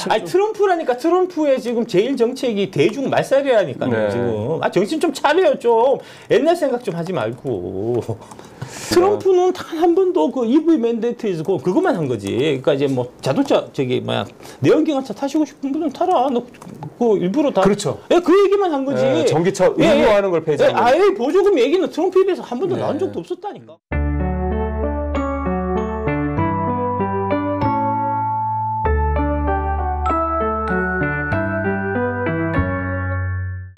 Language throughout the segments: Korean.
아니 트럼프라니까. 트럼프의 지금 제일 정책이 대중 말살이라니까요. 네. 지금 정신 좀 차려요. 좀 옛날 생각 좀 하지 말고. 트럼프는 단 한 번도 그 EV 맨데이트에서 그것만 한 거지. 그러니까 이제 뭐 자동차 내연기관차 타시고 싶은 분은 타라. 너 그 일부러 다. 그렇죠. 예, 그 얘기만 한 거지. 네, 전기차 의무화하는 걸 폐지한 거지. 아예 보조금 얘기는 트럼프에 대해서 한 번도 나온 적도 없었다니까.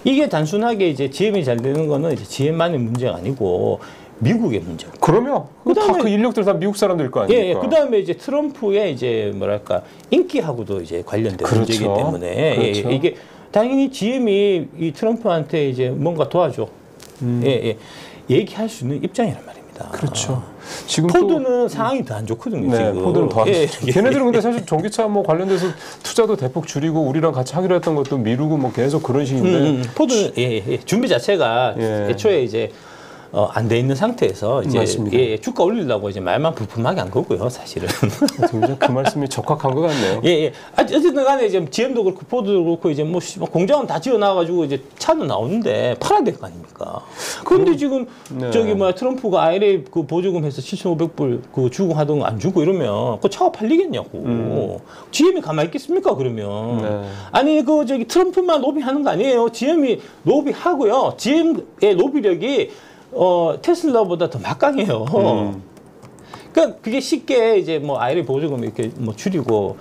이게 단순하게 이제 GM이 잘 되는 거는 이제 GM만의 문제가 아니고 미국의 문제고. 그러면 다 그 인력들 다 미국 사람들일 거 아닙니까? 예, 그다음에 이제 트럼프의 이제 뭐랄까 인기하고도 이제 관련된 문제이기 때문에 그렇죠. 이게 당연히 GM이 이 트럼프한테 이제 뭔가 도와줘. 얘기할 수 있는 입장이란 말입니다. 그렇죠. 지금 포드는 상황이 더 안 좋거든요. 지금. 포드는 더 안 좋죠. 걔네들은 근데 사실 전기차 뭐 관련돼서 투자도 대폭 줄이고 우리랑 같이 하기로 했던 것도 미루고 뭐 계속 그런 식인데. 포드는 준비 자체가 애초에 이제 안 돼 있는 상태에서 이제 주가 올리려고 이제 말만 부품하게 한 거고요, 사실은. 그 말씀이 적확한 것 같네요. 어쨌든 간에 이제 GM도 그렇고 포드도 그렇고 이제 뭐 공장은 다 지어 놔가지고 이제 차도 나오는데 팔아야 될 거 아닙니까? 그런데 지금 트럼프가 IRA 그 보조금 해서 7,500불 그 주고 하던 거 안 주고 이러면 그 차가 팔리겠냐고. GM이 가만히 있겠습니까, 그러면? 아니 트럼프만 로비하는 거 아니에요. GM이 로비하고요. GM의 로비력이 테슬라보다 더 막강해요. 그러니까 그게 쉽게 이제 뭐 IRA 보조금 이렇게 뭐 줄이고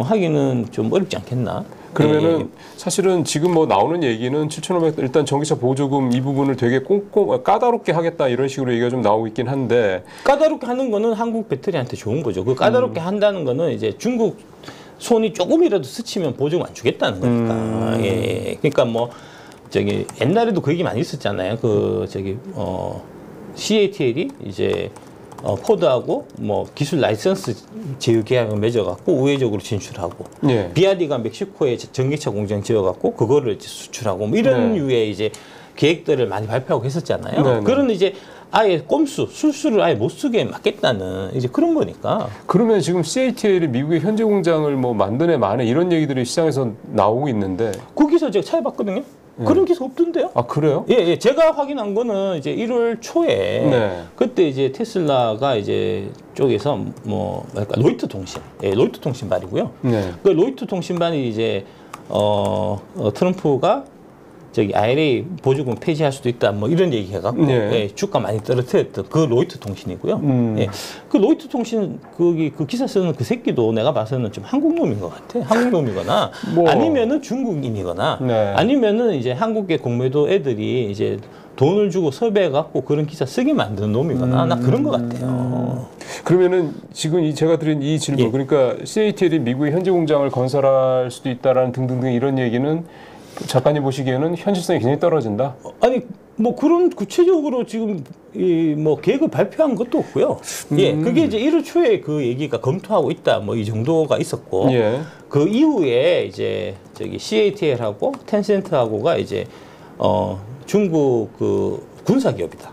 하기는 좀 어렵지 않겠나? 그러면은 사실은 지금 뭐 나오는 얘기는 7,500 일단 전기차 보조금 이 부분을 되게 까다롭게 하겠다 이런 식으로 얘기가 좀 나오고 있긴 한데 까다롭게 하는 거는 한국 배터리한테 좋은 거죠. 그 까다롭게 한다는 거는 이제 중국 손이 조금이라도 스치면 보조금 안 주겠다는 거니까. 그러니까 뭐 옛날에도 그 얘기 많이 있었잖아요. CATL이 이제 포드하고 뭐 기술 라이선스 제휴 계약을 맺어갖고 우회적으로 진출하고, BYD가 멕시코에 전기차 공장 지어갖고 그거를 이제 수출하고 뭐 이런 유의 이제 계획들을 많이 발표하고 했었잖아요. 그런 이제 아예 술수를 아예 못 쓰게 막겠다는 이제 그런 거니까. 그러면 지금 CATL이 미국의 현재 공장을 뭐 만드네 마네 이런 얘기들이 시장에서 나오고 있는데 거기서 제가 찾아봤거든요. 그런 기사 없던데요? 아, 그래요? 제가 확인한 거는 이제 1월 초에 그때 이제 테슬라가 이제 쪽에서 로이터 통신, 로이터 통신반이고요. 그 로이터 통신반이 이제 트럼프가 IRA 보조금 폐지할 수도 있다 뭐 이런 얘기 해갖고 주가 많이 떨어뜨렸던 그 로이터 통신이고요. 그 로이터 통신 그 기사 쓰는 그 새끼도 내가 봐서는 좀 한국 놈인 것 같아. 한국 놈이거나 아니면은 중국인이거나 아니면은 이제 한국의 공매도 애들이 이제 돈을 주고 섭외해갖고 그런 기사 쓰게 만드는 놈이거나 나 그런 것 같아요. 그러면은 지금 제가 드린 이 질문 그러니까 CATL이 미국의 현재 공장을 건설할 수도 있다라는 등등등 이런 얘기는 작가님 보시기에는 현실성이 굉장히 떨어진다? 아니 뭐 그런 구체적으로 지금 뭐 계획을 발표한 것도 없고요. 그게 이제 1월 초에 그 얘기가 검토하고 있다 뭐 이 정도가 있었고 그 이후에 이제 CATL하고 텐센트하고가 이제 중국 그 군사 기업이다.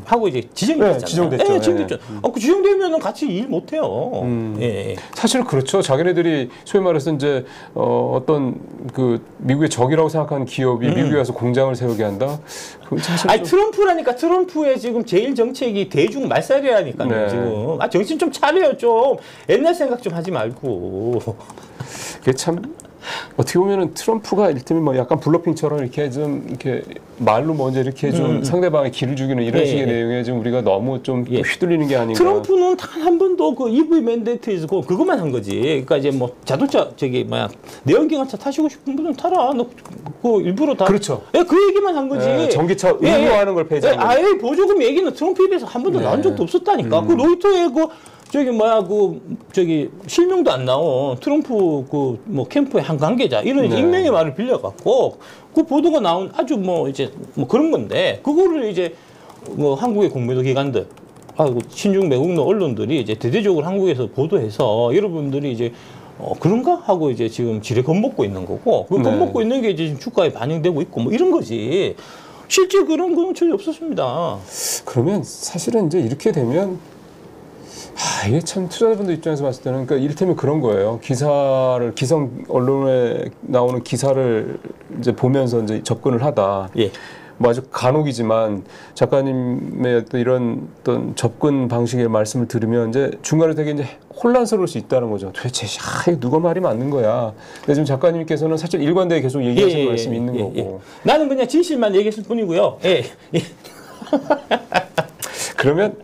하고 이제 지정이 됐잖아요. 지정됐죠. 지정됐죠. 그 지정되면은 같이 일 못해요. 사실 그렇죠. 자기네들이 소위 말해서 이제 어떤 그 미국의 적이라고 생각하는 기업이 미국에 와서 공장을 세우게 한다. 아니 트럼프라니까. 트럼프의 지금 제일 정책이 대중 말살이라니까요. 지금 정신 좀 차려요. 좀 옛날 생각 좀 하지 말고. 그게 참. 어떻게 보면은 트럼프가 이를테면 뭐 약간 블러핑처럼 이렇게 좀 이렇게 말로 먼저 이렇게 좀 상대방의 기를 죽이는 이런 식의 내용에 좀 우리가 너무 좀 휘둘리는 게 아닌가. 트럼프는 단 한 번도 그 EV 맨데이트에서 그것만 한 거지. 그러니까 이제 뭐 자동차 내연기관차 타시고 싶은 분은 타라. 너 그 일부러 다. 그렇죠. 그 얘기만 한 거지. 전기차 의무화하는 걸 폐지한 거지. 아예 보조금 얘기는 트럼프에 대해서 한 번도 나온 적도 없었다니까. 그 로이터의 실명도 안 나온 트럼프 캠프의 한 관계자 이런 익명의 말을 빌려갖고 그 보도가 나온 아주 그런 건데 그거를 이제 한국의 공매도 기관들 친중 매국노 언론들이 이제 대대적으로 한국에서 보도해서 여러분들이 이제 그런가 하고 이제 지금 지레 겁먹고 있는 거고 그 겁먹고 있는 게 이제 지금 주가에 반영되고 있고 뭐 이런 거지. 실제 그런 건 전혀 없었습니다. 그러면 사실은 이제 이렇게 되면 이게 참 투자자분들 입장에서 봤을 때는 그러니까 이를테면 그런 거예요. 기성 언론에 나오는 기사를 이제 보면서 이제 접근을 하다. 예. 뭐 아주 간혹이지만 작가님의 어떤 이런 어떤 접근 방식의 말씀을 들으면 이제 중간에 되게 이제 혼란스러울 수 있다는 거죠. 도대체 이거 누가 말이 맞는 거야. 근데 지금 작가님께서는 사실 일관되게 계속 얘기하시는 말씀이 있는 거고. 나는 그냥 진실만 얘기했을 뿐이고요. 예. 그러면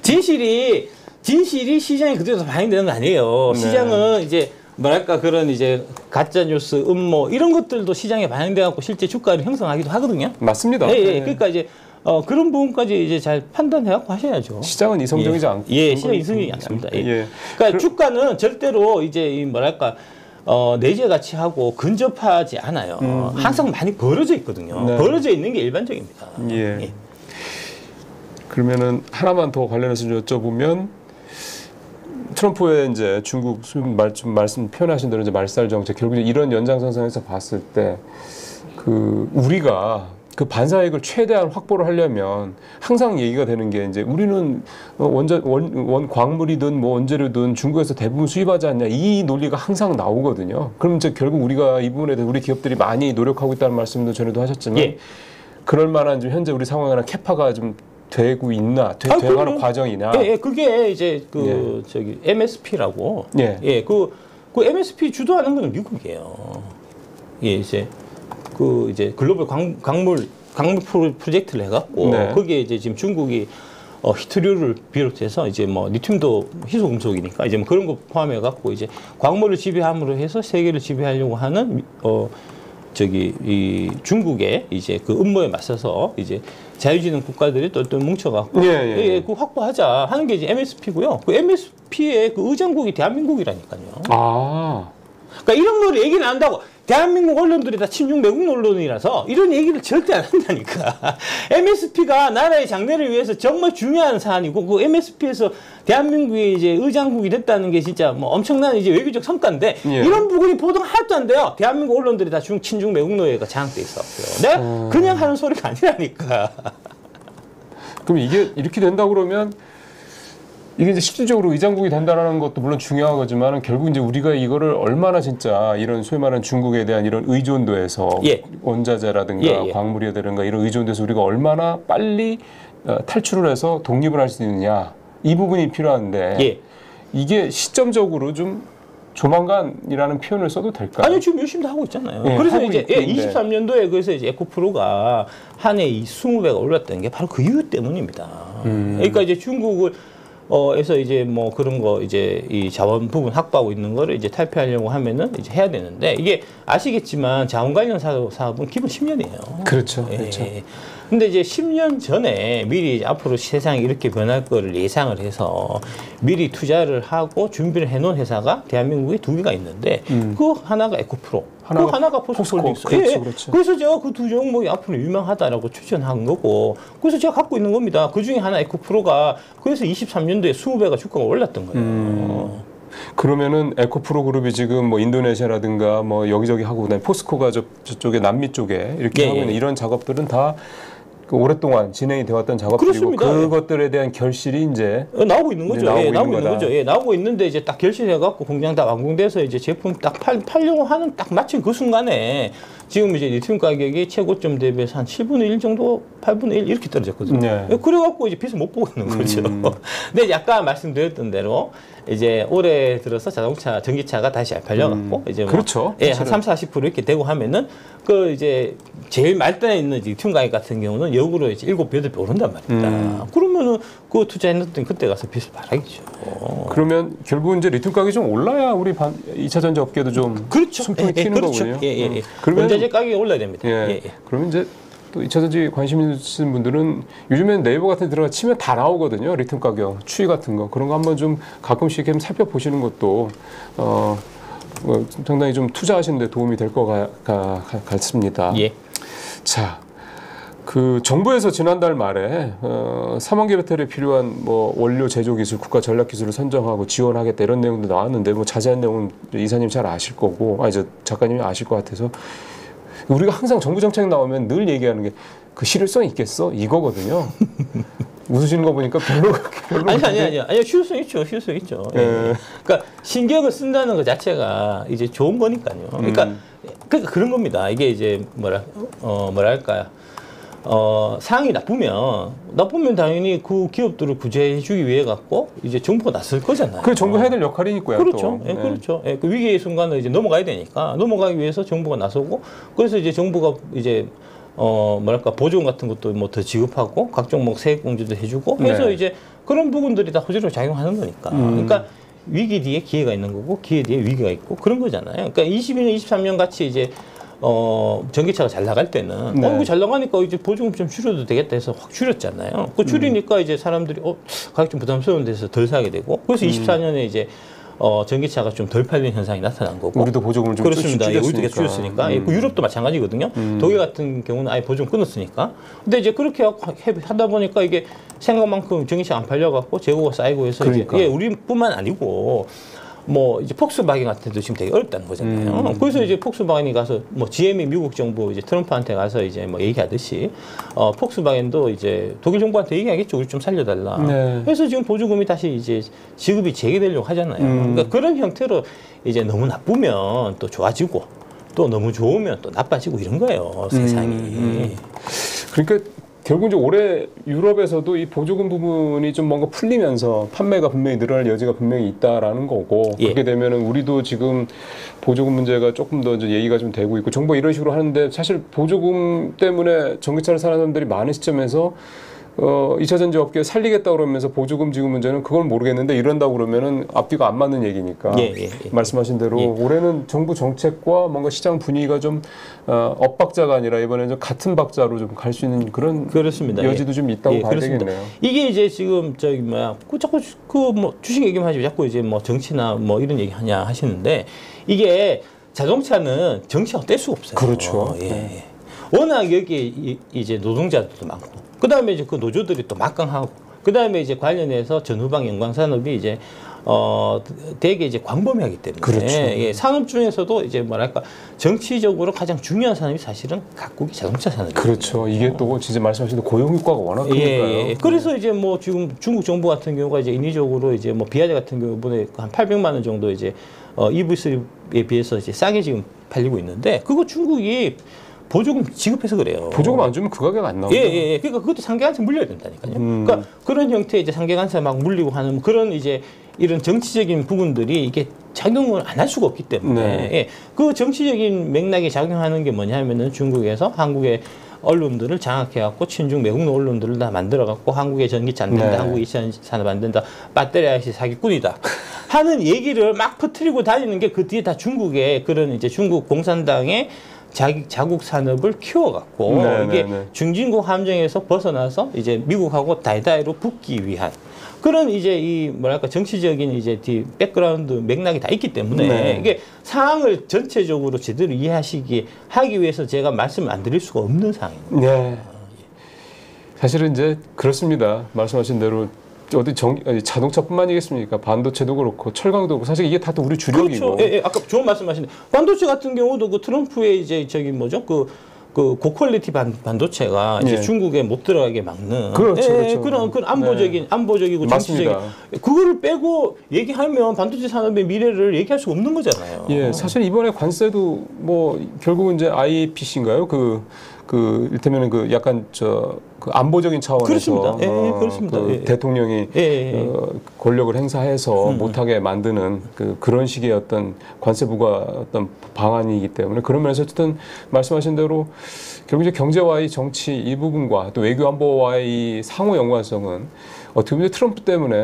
진실이 시장에 그대로 반영되는 거 아니에요. 네. 시장은 이제 뭐랄까 그런 이제 가짜 뉴스, 음모 이런 것들도 시장에 반영돼 갖고 실제 주가를 형성하기도 하거든요. 맞습니다. 예, 예. 네. 그러니까 이제 그런 부분까지 이제 잘 판단해 갖고 하셔야죠. 시장은 이성적이지 않고. 예, 시장 이성적이지 않습니다. 예. 예. 그러니까 주가는 절대로 이제 이 뭐랄까 내재 가치하고 근접하지 않아요. 항상 많이 벌어져 있거든요. 네. 벌어져 있는 게 일반적입니다. 예. 예. 그러면은 하나만 더 관련해서 여쭤보면 트럼프의 이제 중국 말씀 표현하신 대로 이제 말살 정책 결국 이런 연장선상에서 봤을 때 그 우리가 그 반사이익을 최대한 확보를 하려면 항상 얘기가 되는 게 이제 우리는 원 광물이든 뭐 원재료든 중국에서 대부분 수입하지 않냐 이 논리가 항상 나오거든요. 그럼 이제 결국 우리가 이 부분에 대해서 우리 기업들이 많이 노력하고 있다는 말씀도 전에도 하셨지만 예. 그럴 만한 좀 현재 우리 상황이나 캐파가 좀 되고 있나 돼가는 과정이나 예, 그게 이제 그 예. 저기 MSP라고 예. 그 MSP 주도하는 거는 미국이에요. 예, 이제 그 이제 글로벌 광물 프로젝트를 해갖고 네. 거기에 이제 지금 중국이 히트류를 비롯해서 이제 뭐 리튬도 희소금속이니까 이제 뭐 그런 거 포함해갖고 이제 광물을 지배함으로 해서 세계를 지배하려고 하는 이 중국의 이제 그 음모에 맞서서 이제 자유주의 국가들이 또 뭉쳐갖고 그 확보하자 하는 게 이제 MSP고요. 그 MSP의 그 의장국이 대한민국이라니까요. 아. 그러니까 이런 거를 얘기는 안 한다고. 대한민국 언론들이 다 친중 매국 언론이라서 이런 얘기를 절대 안 한다니까. MSP가 나라의 장래를 위해서 정말 중요한 사안이고 그 MSP에서 대한민국이 이제 의장국이 됐다는 게 진짜 뭐 엄청난 이제 외교적 성과인데 이런 부분이 보도가 하나도 안 돼요. 대한민국 언론들이 다 친중 매국 노예가 장악돼 있었고요. 내가 그냥 하는 소리가 아니라니까. 그럼 이게 이렇게 된다 그러면 이게 이제 실질적으로 의장국이 된다는 것도 물론 중요한 거지만 결국 이제 우리가 이거를 얼마나 진짜 이런 소위 말하는 중국에 대한 이런 의존도에서 원자재라든가 광물이라든가 이런 의존도에서 우리가 얼마나 빨리 탈출을 해서 독립을 할 수 있느냐 이 부분이 필요한데 이게 시점적으로 좀 조만간이라는 표현을 써도 될까요? 아니요, 지금 열심히 하고 있잖아요. 그래서 이제 23년도에 그래서 이제 에코프로가 한 해 20배가 올랐다는 게 바로 그 이유 때문입니다. 그러니까 이제 중국을 에서 이제 뭐 그런 거 이제 이 자원 부분 확보하고 있는 거를 이제 탈피하려고 하면은 이제 해야 되는데 이게 아시겠지만 자원 관련 사업은 기본 10년이에요. 그렇죠. 예. 그렇죠. 근데 이제 10년 전에 미리 이제 앞으로 세상이 이렇게 변할 거를 예상을 해서 미리 투자를 하고 준비를 해놓은 회사가 대한민국에 2개가 있는데 그 하나가 에코프로, 그 하나가 포스코홀딩스. 그렇죠. 그래서 제가 그 두 종목이 앞으로 유명하다라고 추천한 거고 그래서 제가 갖고 있는 겁니다. 그 중에 하나 에코프로가 그래서 23년도에 20배가 주가가 올랐던 거예요. 그러면은 에코프로 그룹이 지금 뭐 인도네시아라든가 뭐 여기저기 하고 그다음에 포스코가 저쪽에 남미 쪽에 이렇게 하고 있는 이런 작업들은 다 그 오랫동안 진행이 되었던 작업들이고 그렇습니다. 그것들에 대한 결실이 이제 나오고 있는 거죠. 나오고 나오고 있는 있는 거죠. 나오고 있는데 이제 딱 결실해갖고 공장 다 완공돼서 이제 제품 딱 팔려고 하는 딱 마침 그 순간에 지금 이제 리튬 가격이 최고점 대비해서 한 7분의 1 정도, 8분의 1 이렇게 떨어졌거든요. 그래갖고 이제 빛을 못 보고 있는 거죠. 근데 이제 아까 말씀드렸던 대로 이제 올해 들어서 자동차, 전기차가 다시 팔려갖고 이제 뭐 그렇죠. 한 30-40% 이렇게 되고 하면은 그 이제 제일 말단에 있는 리튬 가격 같은 경우는 역으로 이제 7배, 8배 오른단 말입니다. 그러면은 그 투자했던 그때 가서 빛을 발하겠죠. 그러면 결국 이제 리튬 가격이 좀 올라야 우리 2차 전지 업계도 좀 숨통이 튀는 거군요. 그러면 원자재 가격이 올라야 됩니다. 그러면 이제 또 2차 전지 관심 있으신 분들은 요즘엔 네이버 같은 데 들어가 치면 다 나오거든요. 리튬 가격, 추이 같은 거 그런 거 한번 좀 가끔씩 좀 살펴보시는 것도 상당히 좀 투자하시는 데 도움이 될 것 같습니다. 자, 그 정부에서 지난달 말에 3원기 배터리에 필요한 뭐 원료 제조 기술, 국가 전략 기술을 선정하고 지원하겠다 이런 내용도 나왔는데 뭐 자세한 내용은 이사님 잘 아실 거고, 저 작가님이 아실 것 같아서 우리가 항상 정부 정책 나오면 늘 얘기하는 게 그 실효성 있겠어 이거거든요. 웃으시는 거 보니까 별로 아니 실효성 있죠. 예. 그러니까 신경을 쓴다는 것 자체가 이제 좋은 거니까요. 그러니까 그런 겁니다. 이게 이제 뭐랄까요. 상황이 나쁘면 당연히 그 기업들을 구제해주기 위해 갖고 이제 정부가 나설 거잖아요. 그 정부 해야 될 역할이니까요. 그렇죠. 또. 예, 그렇죠. 예, 그 위기의 순간을 이제 넘어가야 되니까 넘어가기 위해서 정부가 나서고 그래서 이제 정부가 이제 뭐랄까 보조금 같은 것도 뭐 더 지급하고 각종 뭐 세액 공제도 해주고 해서 네. 이제 그런 부분들이 다 호재로 작용하는 거니까. 그러니까 위기 뒤에 기회가 있는 거고 기회 뒤에 위기가 있고 그런 거잖아요. 그러니까 22년, 23년 같이 이제 전기차가 잘 나갈 때는 네. 이거 잘 나가니까 이제 보조금 좀 줄여도 되겠다 해서 확 줄였잖아요. 그 줄이니까 이제 사람들이 가격 좀 부담스러운 데서 덜 사게 되고 그래서 24년에 이제 전기차가 좀 덜 팔리는 현상이 나타난 거고. 우리도 보조금을 좀 그렇습니다. 줄였으니까. 우리도 줄였으니까. 그 유럽도 마찬가지거든요. 독일 같은 경우는 아예 보조금 끊었으니까. 근데 이제 그렇게 하다 보니까 이게 생각만큼 전기차가 안 팔려갖고 재고가 쌓이고 해서 그러니까. 이제 우리뿐만 아니고 뭐 이제 폭스바겐 같은 데도 지금 되게 어렵다는 거잖아요. 그래서 이제 폭스바겐이 가서 뭐 GM이 미국 정부 이제 트럼프한테 가서 이제 뭐 얘기하듯이 폭스바겐도 이제 독일 정부한테 얘기하겠죠. 우리 좀 살려달라. 네. 그래서 지금 보조금이 다시 이제 지급이 재개되려고 하잖아요. 그러니까 그런 형태로 이제 너무 나쁘면 또 좋아지고 또 너무 좋으면 또 나빠지고 이런 거예요. 세상이. 그러니까 결국 이제 올해 유럽에서도 이 보조금 부분이 좀 뭔가 풀리면서 판매가 분명히 늘어날 여지가 분명히 있다라는 거고 예. 그렇게 되면은 우리도 지금 보조금 문제가 조금 더 이제 얘기가 좀 되고 있고 정부가 이런 식으로 하는데 사실 보조금 때문에 전기차를 사는 사람들이 많은 시점에서 2차 전지 업계 살리겠다 그러면서 보조금 지급 문제는 그걸 모르겠는데 이런다고 그러면은 앞뒤가 안 맞는 얘기니까 말씀하신 대로 올해는 정부 정책과 뭔가 시장 분위기가 좀 엇박자가 아니라 이번에 좀 같은 박자로 좀 갈 수 있는 그런 그렇습니다. 여지도 좀 있다고 봐야 그렇습니다. 되겠네요. 이게 이제 지금 자꾸 그 뭐 주식 얘기만 하지 자꾸 이제 뭐 정치나 뭐 이런 얘기 하냐 하시는데 이게 자동차는 정치하고 뗄 수가 없어요. 그렇죠. 예. 워낙 여기에 이제 노동자들도 많고 그다음에 이제 그 노조들이 또 막강하고 그다음에 이제 관련해서 전후방 연관 산업이 이제 되게 이제 광범위하기 때문에 그렇죠. 예, 산업 중에서도 이제 뭐랄까 정치적으로 가장 중요한 산업이 사실은 각국이 자동차 산업이에요. 그렇죠. 이게 또 진짜 말씀하신 대로 고용 효과가 워낙 크니까요. 그래서 이제 뭐 지금 중국 정부 같은 경우가 이제 인위적으로 이제 뭐 비아제 같은 경우 이번에 한 800만 원 정도 이제 EV3에 비해서 이제 싸게 지금 팔리고 있는데 그거 중국이 보조금 지급해서 그래요. 보조금 안 주면 그 가격 안 나오죠. 그러니까 그것도 상계관세 물려야 된다니까요. 그러니까 그런 형태의 이제 상계관세 막 물리고 하는 그런 이제 이런 정치적인 부분들이 이게 작용을 안 할 수가 없기 때문에 그 정치적인 맥락에 작용하는 게 뭐냐면은 중국에서 한국의 언론들을 장악해갖고 친중 매국노 언론들을 다 만들어갖고 한국의 전기차 안 된다, 한국의 2차 산업 안 된다, 배터리 아저씨 사기꾼이다 하는 얘기를 막 퍼뜨리고 다니는 게 그 뒤에 다 중국의 그런 이제 중국 공산당의 자국 산업을 키워갖고 이게 중진국 함정에서 벗어나서 이제 미국하고 다이다이로 붙기 위한 그런 이제 이 뭐랄까 정치적인 이제 백그라운드 맥락이 다 있기 때문에 이게 상황을 전체적으로 제대로 하기 위해서 제가 말씀을 안 드릴 수가 없는 상황입니다. 네. 사실은 이제 그렇습니다. 말씀하신 대로 어디 자동차뿐만이겠습니까? 반도체도 그렇고 철강도 그렇고 사실 이게 다 또 우리 주력이고. 그렇죠. 아까 좋은 말씀하시는데 반도체 같은 경우도 그 트럼프의 이제 그 고퀄리티 반도체가 이제 중국에 못 들어가게 막는 그렇죠. 그런 안보적이고 정치적인 그거를 빼고 얘기하면 반도체 산업의 미래를 얘기할 수 없는 거잖아요. 예, 사실 이번에 관세도 뭐 결국은 이제 IPC인가요? 일테면은 그 약간 그 안보적인 차원에서 그렇습니다. 그렇습니다. 그 대통령이 권력을 행사해서 못하게 만드는 그런 식의 어떤 관세 부과 어떤 방안이기 때문에 그런 면에서 어쨌든 말씀하신 대로 결국 이제 경제와의 정치 이 부분과 또 외교 안보와의 이 상호 연관성은 어떻게 보면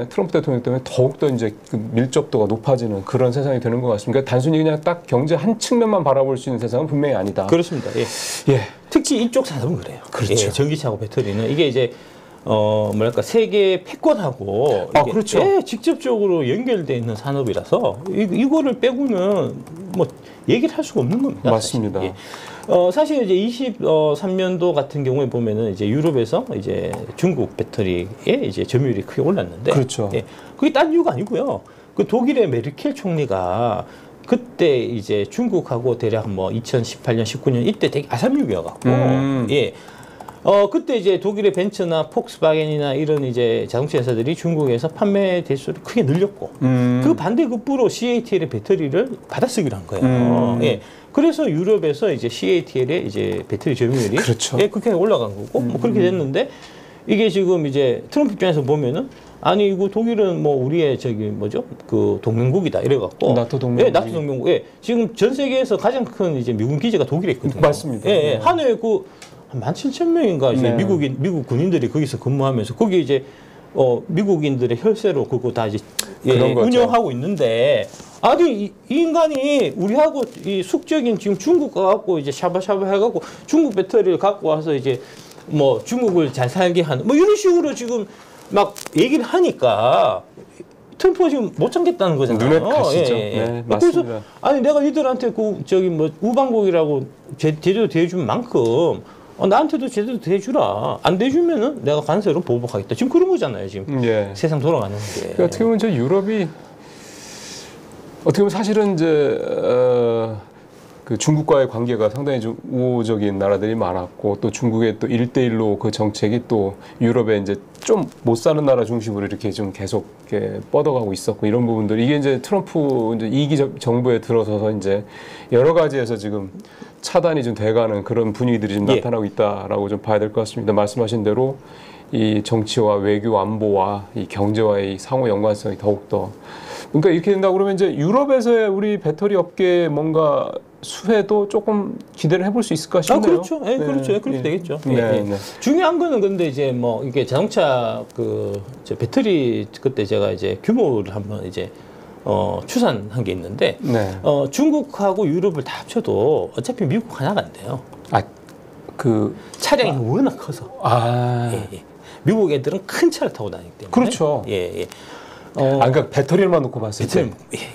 트럼프 대통령 때문에 더욱더 이제 그 밀접도가 높아지는 그런 세상이 되는 것 같습니다. 그러니까 단순히 그냥 딱 경제 한 측면만 바라볼 수 있는 세상은 분명히 아니다. 그렇습니다. 특히 이쪽 산업은 그래요. 그렇죠. 전기차하고 배터리는 이게 이제 뭐랄까 세계 패권하고 그렇죠. 직접적으로 연결돼 있는 산업이라서 이거를 빼고는 뭐 얘기를 할 수가 없는 겁니다. 맞습니다. 사실 이제 23년도 같은 경우에 보면은 이제 유럽에서 이제 중국 배터리의 이제 점유율이 크게 올랐는데, 그렇죠. 그게 딴 이유가 아니고요. 그 독일의 메르켈 총리가 그때 이제 중국하고 대략 뭐 2018년, 19년 이때 되게 아삼육이어갖고, 그때 이제 독일의 벤츠나 폭스바겐이나 이런 이제 자동차 회사들이 중국에서 판매 대수를 크게 늘렸고, 그 반대급부로 CATL의 배터리를 받아쓰기로 한 거예요. 예. 그래서 유럽에서 이제 CATL의 이제 배터리 점유율이 그렇죠. 예, 그렇게 올라간 거고, 뭐 그렇게 됐는데, 이게 지금 이제 트럼프 입장에서 보면은, 아니 이거 독일은 뭐 우리의 저기 뭐죠 그 동맹국이다 이래갖고 나토 동맹국. 예, 나토 동맹국. 예, 지금 전 세계에서 가장 큰 이제 미군 기지가 독일에 있거든요. 맞습니다. 예, 예. 한 해에 그 한 17,000명인가 이제 네. 미국 군인들이 거기서 근무하면서 거기 이제 미국인들의 혈세로 그거 다 이제 운영하고 있는데, 아니 이 인간이 우리하고 이 숙적인 지금 중국 가갖고 이제 샤바샤바 해갖고 중국 배터리를 갖고 와서 이제 뭐 중국을 잘 살게 하는 뭐 이런 식으로 지금 막 얘기를 하니까 트럼프가 지금 못 참겠다는 거잖아요. 눈에 가시죠. 예, 예. 네, 맞습니다. 그래서 아니 내가 이들한테 그 저기 뭐 우방국이라고 제대로 대해준 만큼 나한테도 제대로 대해주라. 안 대해주면은 내가 관세로 보복하겠다. 지금 그런 거잖아요. 지금 예. 세상 돌아가는 게. 그러니까 어떻게 보면 저 유럽이 어떻게 보면 사실은 이제 그 중국과의 관계가 상당히 좀 우호적인 나라들이 많았고, 또 중국의 또 1대1로 그 정책이 또 유럽에 이제 좀 못 사는 나라 중심으로 이렇게 좀 계속 이렇게 뻗어가고 있었고, 이런 부분들 이게 이제 트럼프 이제 2기 정부에 들어서서 이제 여러 가지에서 지금 차단이 좀 돼가는 그런 분위기들이 좀 나타나고 있다라고 좀 봐야 될 것 같습니다. 말씀하신 대로 이 정치와 외교 안보와 이 경제와의 상호 연관성이 더욱더, 그러니까 이렇게 된다 그러면 이제 유럽에서의 우리 배터리 업계에 뭔가 수혜도 조금 기대를 해볼 수 있을까 싶네요. 그렇죠. 예, 네. 그렇죠. 예, 그렇게 되겠죠. 네, 예, 예. 네. 중요한 거는 근데 이제 뭐 이게 자동차 저 배터리 그때 제가 이제 규모를 한번 이제 추산한 게 있는데, 네. 중국하고 유럽을 다 합쳐도 어차피 미국 하나가 안 돼요. 차량이 워낙 커서. 예, 예. 미국 애들은 큰 차를 타고 다니기 때문에. 그렇죠. 예, 예. 그러니까 배터리만 놓고 봤을 때.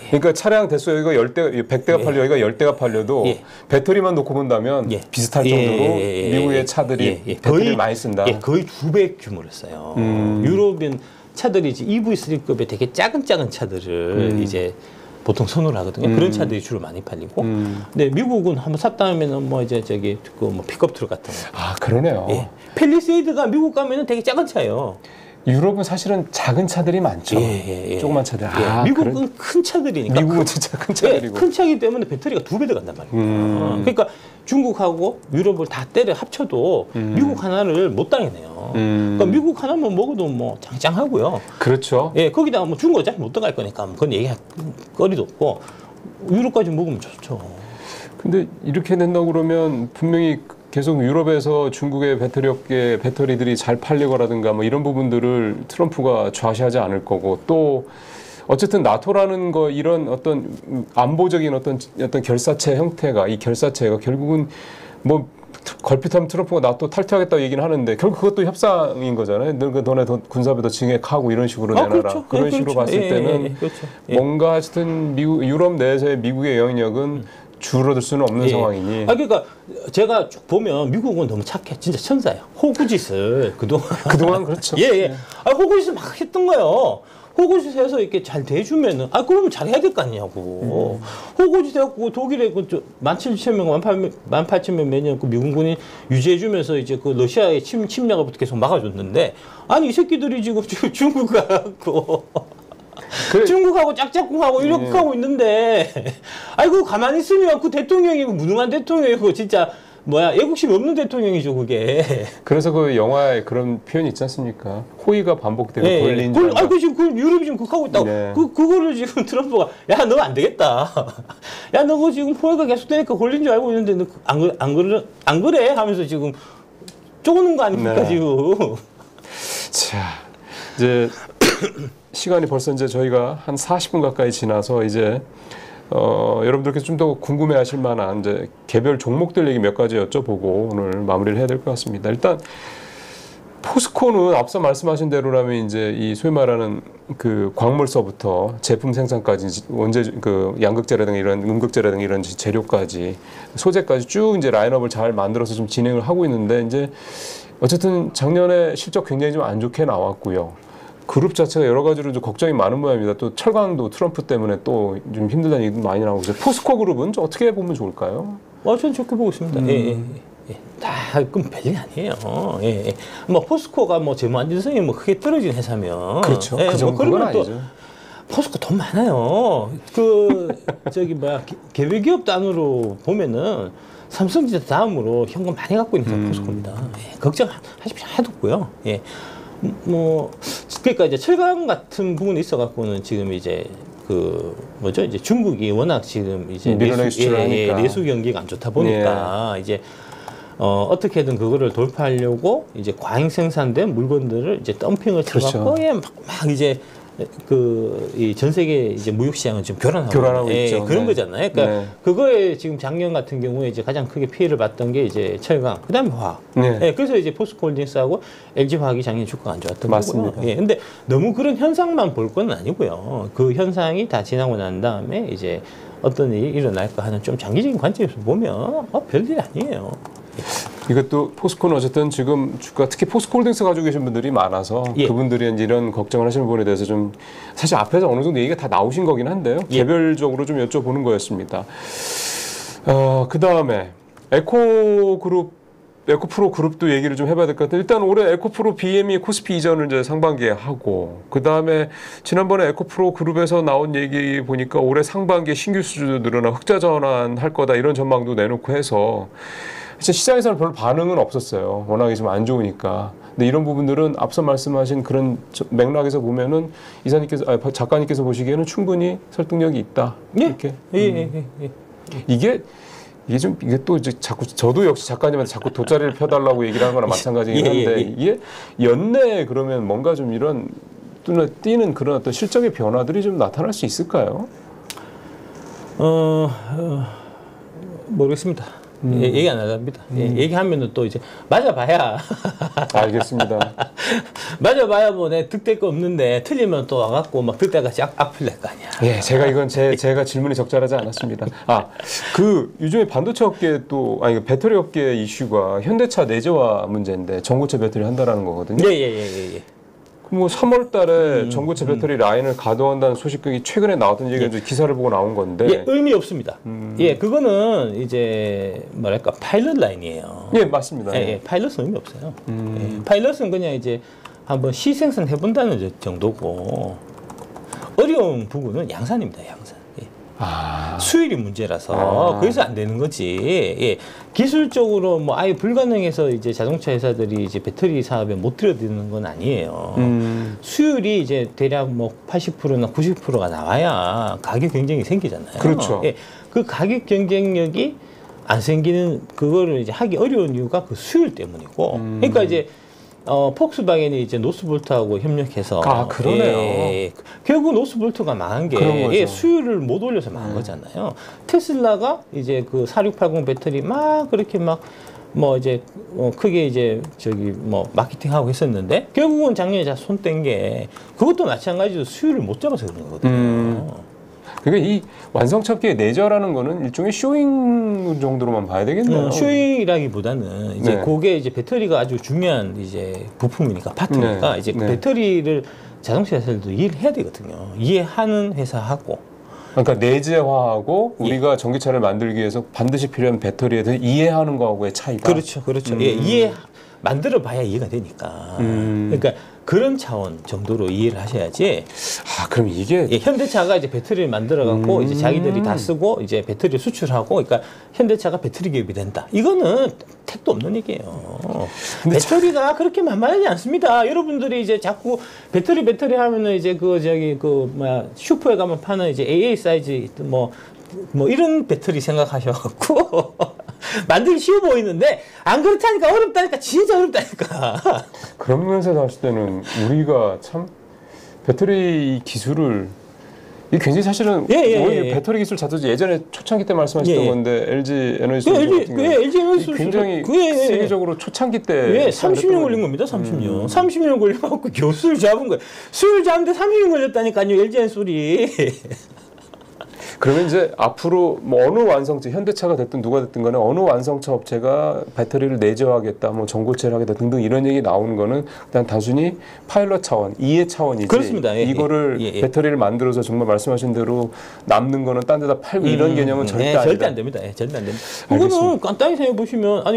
그러니까 차량 대수 여기가 100대가 팔려, 여기가 10대가 팔려도 배터리만 놓고 본다면 비슷할 정도로 미국의 차들이 배터리를 많이 쓴다. 예, 거의 2배 규모를 써요. 유럽은 차들이 이제 EV3급의 되게 작은 차들을 이제 보통 선호를 하거든요. 그런 차들이 주로 많이 팔리고. 근데 미국은 한번 샀다면은 뭐 이제 저기 그 뭐 픽업 트럭 같은 거. 그러네요. 예. 팰리세이드가 미국 가면은 되게 작은 차예요. 유럽은 사실은 작은 차들이 많죠. 조그만 차들. 미국은 큰 차들이니까. 미국은 진짜 큰 차들이고. 큰 차이기 때문에 배터리가 2배 더 간단 말이에요. 그러니까 중국하고 유럽을 다 때려 합쳐도 미국 하나를 못 당해내요. 그러니까 미국 하나만 먹어도 뭐 짱짱하고요. 그렇죠. 예, 거기다가 뭐 중국 어차피 못 들어갈 거니까 뭐 그건 얘기할 거리도 없고, 유럽까지 먹으면 좋죠. 근데 이렇게 된다고 그러면 분명히 계속 유럽에서 중국의 배터리 업계 배터리들이 잘 팔리거라든가 뭐 이런 부분들을 트럼프가 좌시하지 않을 거고, 또 어쨌든 나토라는 거 이런 어떤 안보적인 어떤 결사체 형태가, 이 결사체가 결국은 뭐 걸핏하면 트럼프가 나토 탈퇴하겠다고 얘기는 하는데 결국 그것도 협상인 거잖아요. 너네 군사부도 증액하고 이런 식으로 내놔라. 그렇죠. 그런 식으로 봤을 때는 그렇죠. 뭔가 하여튼 유럽 내에서의 미국의 영향력은 줄어들 수는 없는 상황이니. 그러니까 제가 쭉 보면 미국은 너무 착해. 진짜 천사예요. 호구짓을 그동안 그렇죠. 예. 호구짓을 막 했던 거예요. 호구짓 해서 이렇게 잘 대주면은, 그러면 잘해야 될 거 아니냐고. 호구짓 해갖고 독일에 17,000명, 18,000명 매년 그 미군군이 유지해주면서 이제 그 러시아의 침략을 계속 막아줬는데, 아니, 이 새끼들이 지금 중국 가갖고. 중국하고 짝짝꿍하고 이렇게 하고 있는데, 그거 가만히 있으면 그 대통령이고 무능한 대통령이고 진짜 애국심이 없는 대통령이죠, 그게. 그래서 그 영화에 그런 표현이 있지 않습니까? 호의가 반복되고 걸린 줄. 지금 유럽이 지금 그거 하고 있다고. 그거를 지금 트럼프가, 야, 너 안 되겠다. 야, 너 그거 지금 호의가 계속되니까 걸린 줄 알고 있는데, 너 안 그래? 하면서 지금 쪼는 거 아닙니까, 지금. 자, 이제 시간이 벌써 이제 저희가 한 40분 가까이 지나서 이제 여러분들께서 좀 더 궁금해하실 만한 이제 개별 종목들 얘기 몇 가지 여쭤보고 오늘 마무리를 해야 될 것 같습니다. 일단 포스코는 앞서 말씀하신 대로라면 이제 이 소위 말하는 그 광물서부터 제품 생산까지 그 양극재라든가 이런 음극재라든가 이런 재료까지 소재까지 쭉 이제 라인업을 잘 만들어서 좀 진행을 하고 있는데, 이제 어쨌든 작년에 실적 굉장히 좀 안 좋게 나왔고요. 그룹 자체가 여러 가지로 좀 걱정이 많은 모양입니다. 또 철강도 트럼프 때문에 또 좀 힘들다는 얘기도 많이 나오고 있어요. 포스코 그룹은 좀 어떻게 보면 좋을까요? 저는 좋게 보고 있습니다. 예. 그럼 별일 아니에요. 예, 예. 뭐 포스코가 뭐 재무 안전성이 뭐 크게 떨어진 회사면 그렇죠. 예, 그 정도는 그러면 또 아니죠. 포스코 돈 많아요. 그 저기 뭐야 개별 기업 단으로 보면은 삼성전자 다음으로 현금 많이 갖고 있는 게 포스코입니다. 예, 걱정하십시오. 하나도 없고요. 예. 뭐 그러니까 이제 철강 같은 부분이 있어 갖고는 지금 이제 그 뭐죠 이제 중국이 워낙 지금 이제 내수 경기가 안 좋다 보니까 이제 어떻게든 그거를 돌파하려고 이제 과잉 생산된 물건들을 이제 덤핑을 쳐갖고 그렇죠. 막 이제 이 전 세계 이제 무역 시장은 지금 교란하고 있죠. 그런 거잖아요. 그러니까 그거에 지금 작년 같은 경우에 이제 가장 크게 피해를 봤던 게 이제 철강, 그다음에 화학. 그래서 이제 포스코홀딩스하고 LG화학이 작년 주가가 안 좋았던 맞습니다. 거고요. 근데 너무 그런 현상만 볼 건 아니고요. 그 현상이 다 지나고 난 다음에 이제 어떤 일이 일어날까 하는 좀 장기적인 관점에서 보면 별일 아니에요. 이것도 포스코는 어쨌든 지금 주가 특히 포스코홀딩스 가지고 계신 분들이 많아서 그분들이 이제 이런 걱정을 하시는 부분에 대해서 좀 사실 앞에서 어느 정도 얘기가 다 나오신 거긴 한데요. 개별적으로 좀 여쭤보는 거였습니다. 그 다음에 에코프로 그룹도 얘기를 좀 해봐야 될 것 같아요. 일단 올해 에코프로 BME 코스피 이전을 이제 상반기에 하고, 그 다음에 지난번에 에코프로 그룹에서 나온 얘기 보니까 올해 상반기에 신규 수주도 늘어나 흑자 전환할 거다 이런 전망도 내놓고 해서 진짜 시장에서는 별로 반응은 없었어요. 워낙에 좀 안 좋으니까. 근데 이런 부분들은 앞서 말씀하신 그런 맥락에서 보면은 작가님께서 보시기에는 충분히 설득력이 있다. 이렇게. 이게 또 이제 자꾸 저도 역시 작가님한테 자꾸 돗자리를 펴달라고 얘기를 하는 거나 마찬가지긴 한데 이게 연내에 그러면 뭔가 좀 이런 눈에 띄는 그런 어떤 실적의 변화들이 좀 나타날 수 있을까요? 모르겠습니다. 얘기 안 하랍니다. 얘기하면은 또 이제 맞아봐야. 알겠습니다. 맞아봐야 뭐 내 득될 거 없는데 틀리면 또 와갖고 막 득대같이 악플 낼 거 아니야. 예, 제가 질문이 적절하지 않았습니다. 요즘에 반도체 업계 배터리 업계 이슈가 현대차 내재화 문제인데 전고체 배터리 한다라는 거거든요. 예. 뭐 3월 달에 전고체 배터리 라인을 가동한다는 소식이 최근에 나왔던 얘기가 기사를 보고 나온 건데. 의미 없습니다. 그거는 이제 뭐랄까 파일럿 라인이에요. 맞습니다. 파일럿은 의미 없어요. 파일럿은 그냥 이제 한번 시생산 해본다는 정도고 어려운 부분은 양산입니다. 양산. 수율이 문제라서 그래서 안 되는 거지. 기술적으로 뭐 아예 불가능해서 이제 자동차 회사들이 이제 배터리 사업에 못 들여드는 건 아니에요. 수율이 이제 대략 뭐 80%나 90%가 나와야 가격 경쟁이 생기잖아요. 그렇죠. 그 가격 경쟁력이 안 생기는 그거를 이제 하기 어려운 이유가 그 수율 때문이고. 그러니까 이제 폭스바겐이 이제 노스볼트하고 협력해서. 그러네요. 결국 노스볼트가 망한 게 수율을 못 올려서 망한 거잖아요. 테슬라가 이제 그 4680 배터리 막 그렇게 막 뭐 이제 크게 이제 뭐 마케팅하고 했었는데 결국은 작년에 손 뗀 게 그것도 마찬가지로 수율을 못 잡아서 그런 거거든요. 그러니까 이 완성차업계의 내재화라는 거는 일종의 쇼잉 정도로만 봐야 되겠네요. 쇼잉이라기보다는 이제 그게 이제 배터리가 아주 중요한 이제 부품이니까 파트니까 이제 그 배터리를 자동차 회사들도 이해를 해야 되거든요. 이해하는 회사하고. 그러니까 내재화하고 우리가 전기차를 만들기 위해서 반드시 필요한 배터리에 대해 이해하는 거하고의 차이다. 그렇죠. 만들어 봐야 이해가 되니까. 그러니까 그런 차원 정도로 이해를 하셔야지. 그럼 이게 현대차가 이제 배터리를 만들어 갖고 이제 자기들이 다 쓰고 이제 배터리를 수출하고, 그러니까 현대차가 배터리 기업이 된다. 이거는 택도 없는 얘기예요. 배터리가 그렇게 만만하지 않습니다. 여러분들이 이제 자꾸 배터리 하면은 이제 슈퍼에 가면 파는 이제 AA 사이즈 뭐 이런 배터리 생각하셔갖고 만들기 쉬워 보이는데 안 그렇다니까. 어렵다니까. 진짜 어렵다니까. 그런 면에서 봤을 때는 우리가 참 배터리 기술을 굉장히 사실은 배터리 기술 자체도 예전에 초창기 때 말씀하셨던 건데 LG 에너지 굉장히 세계적으로 초창기 때 30년 걸린 겁니다. 30년. 30년 걸려갖고 교수를 잡은 거예요. 수를 잡는데 30년 걸렸다니까요. LG 엔솔이. 그러면 이제 앞으로 뭐 어느 완성차, 현대차가 됐든 누가 됐든 간에 어느 완성차 업체가 배터리를 내재화하겠다, 뭐 전고체를 하겠다 등등 이런 얘기 나오는 거는 그냥 단순히 파일럿 차원, 이해 차원이지. 그렇습니다. 이거를 배터리를 만들어서 정말 말씀하신 대로 남는 거는 딴 데다 팔고 이런 개념은 절대 아니다. 절대 안 됩니다. 절대 안 됩니다. 그거는 간단히 생각해 보시면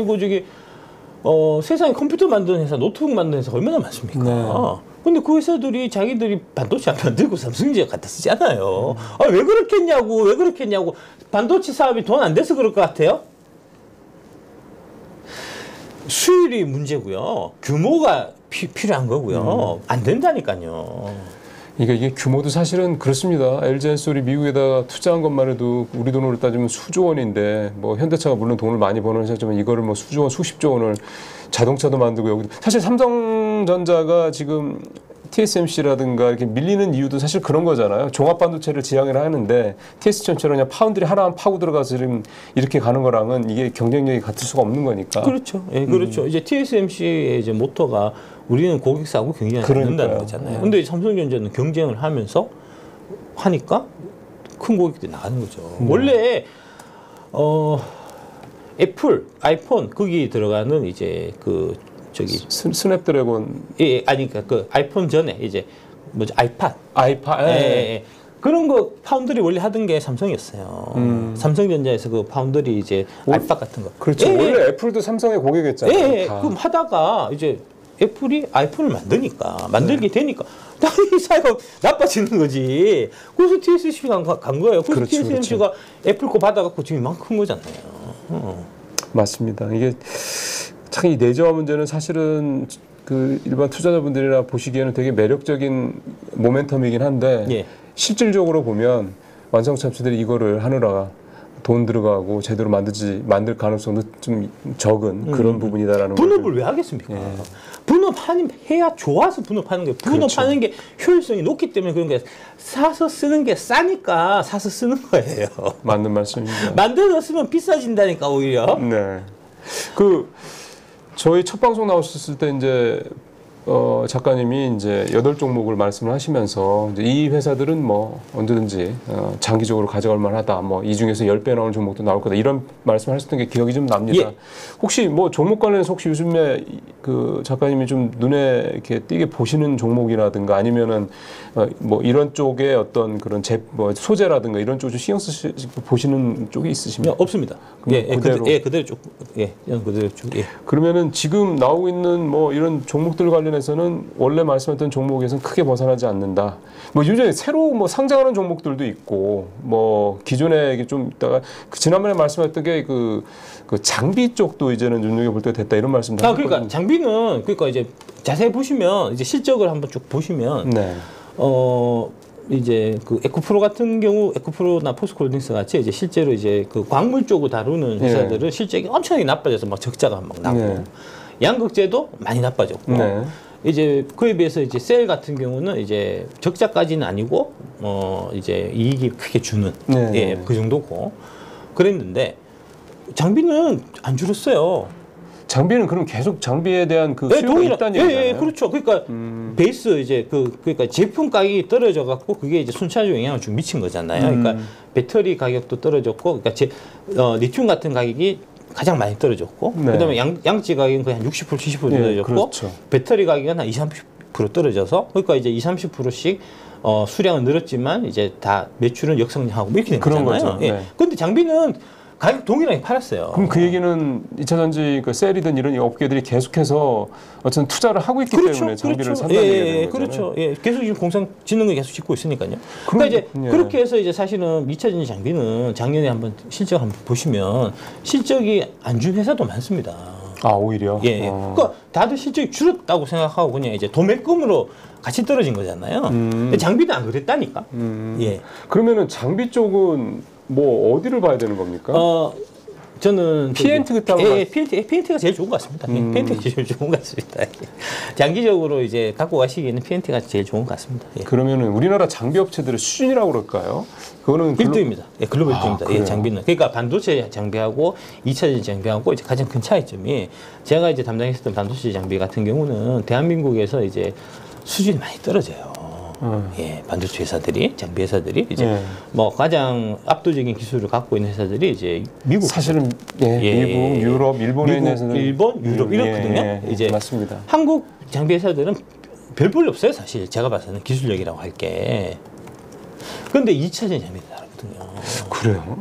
세상에 컴퓨터 만드는 회사, 노트북 만드는 회사가 얼마나 많습니까? 네. 근데 그 회사들이 자기들이 반도체 안 만들고 삼성전자 갖다 쓰잖아요. 왜 그렇겠냐고. 반도체 사업이 돈 안 돼서 그럴 것 같아요? 수율이 문제고요. 규모가 필요한 거고요. 안 된다니까요. 이게 규모도 사실은 그렇습니다. LG엔솔이 미국에다가 투자한 것만 해도 우리 돈으로 따지면 수조 원인데 뭐 현대차가 물론 돈을 많이 버는 회사지만 이거를 뭐 수조 원, 수십조 원을 자동차도 만들고 여기 사실 삼성전자가 지금 TSMC라든가 이렇게 밀리는 이유도 사실 그런 거잖아요. 종합 반도체를 지향을 하는데 TSMC처럼 그냥 파운드리 하나만 파고 들어가서 지금 이렇게 가는 거랑은 이게 경쟁력이 같을 수가 없는 거니까. 그렇죠. 예, 그렇죠. 이제 TSMC의 이제 모토가 우리는 고객사하고 경쟁을 한다는 거잖아요. 근데 삼성전자는 경쟁을 하면서 하니까 큰 고객들이 나가는 거죠. 원래 애플, 아이폰 거기 들어가는 이제 그 저기 스냅드래곤 아니 그 아이폰 전에 이제 뭐죠 아이팟 예. 그런 거 파운드리 원래 하던 게 삼성이었어요. 삼성전자에서 그 파운드리 이제 알파 같은 거. 그렇죠. 원래 애플도 삼성의 고객이었잖아요. 그럼 하다가 이제 애플이 아이폰을 만들게 되니까 당연히 사회가 나빠지는 거지. 그래서 TSMC가 간 거예요. 그래서 TSMC가 애플 거 받아갖고 지금 이만큼 큰 거잖아요. 맞습니다. 이게 참 이 내재화 문제는 사실은 그 일반 투자자분들이나 보시기에는 되게 매력적인 모멘텀이긴 한데 실질적으로 보면 완성차업체들이 이거를 하느라 돈 들어가고 제대로 만들 가능성도 좀 적은 그런 부분이다라는 거죠. 분업을 왜 하겠습니까? 분업해야 좋아서 분업하는 거예요. 분업하는 게 효율성이 높기 때문에 그런 거예요. 사서 쓰는 게 싸니까 사서 쓰는 거예요. 맞는 말씀입니다. 만들어서 쓰면 비싸진다니까 오히려. 네. 저희 첫 방송 나오셨을 때 이제 작가님이 이제 8종목을 말씀을 하시면서 이제 이 회사들은 뭐 언제든지 장기적으로 가져갈 만하다. 뭐 이 중에서 10배 나오는 종목도 나올 거다. 이런 말씀하셨던 게 기억이 좀 납니다. 혹시 뭐 종목 관련해서 혹시 요즘에 그 작가님이 좀 눈에 이렇게 띄게 보시는 종목이라든가 아니면은 뭐 이런 쪽에 어떤 그런 뭐 소재라든가 이런 쪽 좀 신경 쓰시고 보시는 쪽이 있으십니까? 없습니다. 그대로 쭉. 그대로 쭉. 그러면은 지금 나오고 있는 뭐 이런 종목들 관련해서는 원래 말씀했던 종목에서는 크게 벗어나지 않는다. 뭐 요즘에 새로 뭐 상장하는 종목들도 있고 뭐 기존에 좀 있다가 지난번에 말씀했던 게 그 장비 쪽도 이제는 눈여겨볼 때가 됐다 이런 말씀도 하셨거든요. 그러니까 장비는 그러니까 이제 자세히 보시면 이제 실적을 한번 쭉 보시면 이제 그 에코프로 같은 경우 에코프로나 포스코홀딩스 같이 이제 실제로 이제 그 광물 쪽을 다루는 회사들은 실적이 엄청나게 나빠져서 막 적자가 막 나고 양극재도 많이 나빠졌고 이제 그에 비해서 이제 셀 같은 경우는 이제 적자까지는 아니고 이제 이익이 크게 주는 그 정도고 그랬는데 장비는 안 줄었어요. 장비는 그럼 계속 장비에 대한 그 수요가 있다는 얘기잖아요. 그렇죠. 그러니까 베이스 이제 그러니까 제품 가격이 떨어져 갖고 그게 이제 순차적으로 영향을 좀 미친 거잖아요. 그러니까 배터리 가격도 떨어졌고, 그러니까 리튬 같은 가격이 가장 많이 떨어졌고, 그다음에 양지 가격은 거의 한 60%, 70% 떨어졌고, 배터리 가격은 한 20, 30% 떨어져서, 그러니까 이제 20, 30%씩 수량은 늘었지만 이제 다 매출은 역성장하고 이렇게 된 거잖아요. 거죠. 그런데 장비는 가격 동일하게 팔았어요. 그럼 그 얘기는 2차 전지 그 셀이든 이런 업계들이 계속해서 어쨌든 투자를 하고 있기 때문에 장비를 산다는 얘기잖아요. 그렇죠. 계속 지금 공상진흥을 계속 짓고 있으니까요. 그러니까 이제 그렇게 해서 이제 사실은 2차 전지 장비는 작년에 한번 실적 한번 보시면 실적이 안 준 회사도 많습니다. 오히려? 그러니까 다들 실적이 줄었다고 생각하고 그냥 이제 도매금으로 같이 떨어진 거잖아요. 장비는 안 그랬다니까. 그러면은 장비 쪽은 뭐 어디를 봐야 되는 겁니까? 저는 PNT 그때 PNT가 제일 좋은 것 같습니다. PNT가 제일 좋은 것 같습니다. 장기적으로 이제 갖고 가시기에는 PNT가 제일 좋은 것 같습니다. 그러면은 우리나라 장비 업체들의 수준이라고 그럴까요? 그거는 1등입니다. 글로벌 1등입니다. 장비는. 그러니까 반도체 장비하고 2차 전지 장비하고 이제 가장 큰 차이점이 제가 이제 담당했었던 반도체 장비 같은 경우는 대한민국에서 이제 수준이 많이 떨어져요. 반도체 회사들이, 장비 회사들이 이제 뭐 가장 압도적인 기술을 갖고 있는 회사들이 이제 미국 사실은 미국, 유럽, 일본에 있는 회사들 일본, 유럽 이렇거든요. 이제 맞습니다. 한국 장비 회사들은 별 볼일 없어요, 사실 제가 봐서는 기술력이라고 할 게. 그런데 2차 전지 장비는 다르거든요. 그래요?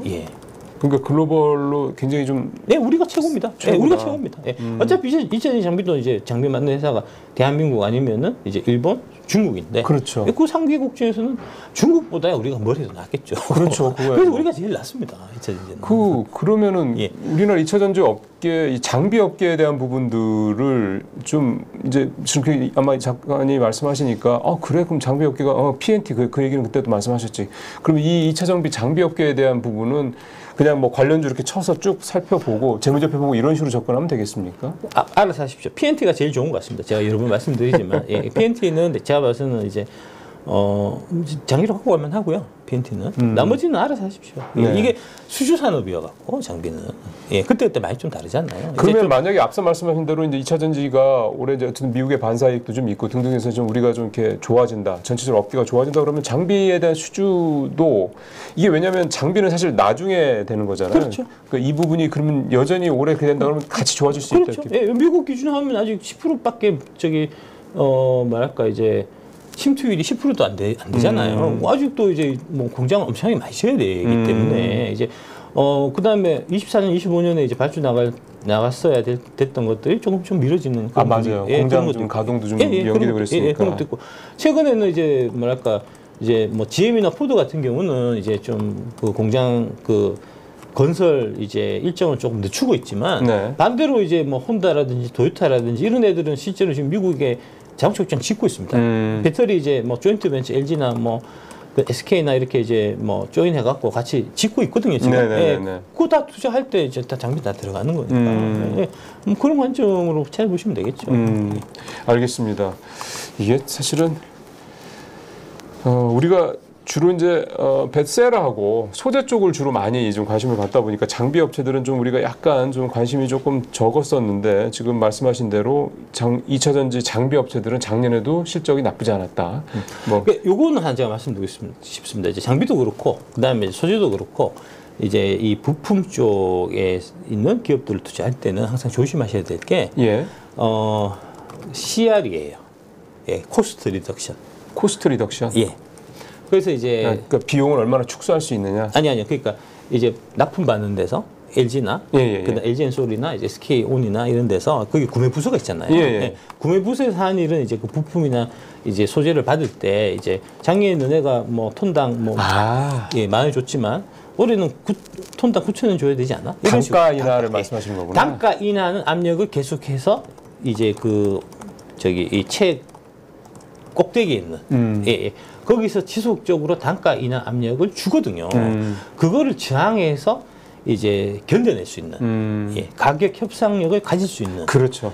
그러니까 글로벌로 굉장히 좀 네, 우리가 최고입니다. 네, 우리가 최고입니다. 네. 어차피 이제 2차전지 장비도 이제 장비 만드는 회사가 대한민국 아니면은 이제 일본, 중국인데. 그렇죠. 그 3개국 중에서는 중국보다 우리가 머리도 낫겠죠. 그렇죠. 그래서 우리가 제일 낫습니다. 2차전지는. 그러면은 예. 우리나라 2차전지 업계, 이 장비 업계에 대한 부분들을 좀 이제 저렇게 아마 작가님 말씀하시니까 그래 그럼 장비 업계가 PNT 그 얘기는 그때도 말씀하셨지. 그럼 이 2차 정비 장비 업계에 대한 부분은 그냥 뭐 관련주 이렇게 쳐서 쭉 살펴보고 재무제표 보고 이런 식으로 접근하면 되겠습니까? 알아서 하십시오. PNT가 제일 좋은 것 같습니다. 제가 여러 번 말씀드리지만 예, PNT는 제가 봐서는 이제 장비로 갖고 가면 하고요. PNT는 나머지는 알아서 하십시오. 예, 네. 이게 수주 산업이어갖고 장비는 그때 많이 좀 다르잖아요. 그러면 만약에 앞서 말씀하신 대로 이제 2차 전지가 올해 이제 어쨌든 미국의 반사이익도 좀 있고 등등해서 좀 우리가 좀 이렇게 좋아진다, 전체적으로 업계가 좋아진다 그러면 장비에 대한 수주도 이게 왜냐하면 장비는 사실 나중에 되는 거잖아요. 그렇죠. 그러니까 이 부분이 그러면 여전히 오래 그렇게 된다 그러면 같이 좋아질 수 그렇죠. 있다. 이렇게. 예, 미국 기준하면 아직 10%밖에 뭐랄까 이제 침투율이 10%도 안 되잖아요. 아직도 이제 뭐 공장을 엄청나게 많이 지어야 되기 때문에 이제 그다음에 24년, 25년에 이제 발주 나갔어야 됐던 것들이 조금 좀 미뤄지는 그런 맞아요. 공장 좀 가동도 좀 연기되고 그랬으니까. 그런 것도 있고 최근에는 이제 뭐랄까 이제 뭐 GM이나 포드 같은 경우는 이제 좀 그 공장 그 건설 이제 일정을 조금 늦추고 있지만 네. 반대로 이제 뭐 혼다라든지 도요타라든지 이런 애들은 실제로 지금 미국에 자동차 짓고 있습니다. 배터리 이제 뭐 조인트 벤처 LG나 뭐 그 SK나 이렇게 이제 뭐 조인 해갖고 같이 짓고 있거든요. 지금. 네네네. 그거 다 투자할 때 이제 다 장비 다 들어가는 거니까. 그런 관점으로 찾아보시면 되겠죠. 알겠습니다. 이게 사실은 우리가 주로 이제 벳세라하고 소재 쪽을 주로 많이 좀 관심을 갖다 보니까 장비 업체들은 좀 우리가 약간 좀 관심이 조금 적었었는데 지금 말씀하신 대로 2차 전지 장비 업체들은 작년에도 실적이 나쁘지 않았다. 뭐 요거는 하나 제가 말씀드리고 싶습니다. 이제 장비도 그렇고 그다음에 소재도 그렇고 이제 이 부품 쪽에 있는 기업들을 투자할 때는 항상 조심하셔야 될 게 예. CR이에요. 예, 코스트 리덕션. 코스트 리덕션. 예. 그래서 이제 그러니까 비용을 얼마나 축소할 수 있느냐. 아니요. 그러니까 이제 납품 받는 데서 LG나 그다음 LG엔솔이나 이제 SK온이나 이런 데서 거기 구매 부서가 있잖아요. 예. 구매 부서에서 하는 일은 이제 그 부품이나 이제 소재를 받을 때 이제 작년에 너네가 뭐 톤당 뭐 만 원 줬지만 올해는 톤당 9,000원 줘야 되지 않아? 단가 인하를 말씀하시는 거구나. 단가 인하는 압력을 계속해서 이제 이 책 꼭대기에 있는 거기서 지속적으로 단가 인하 압력을 주거든요. 그거를 저항해서 이제 견뎌낼 수 있는 가격 협상력을 가질 수 있는 그렇죠.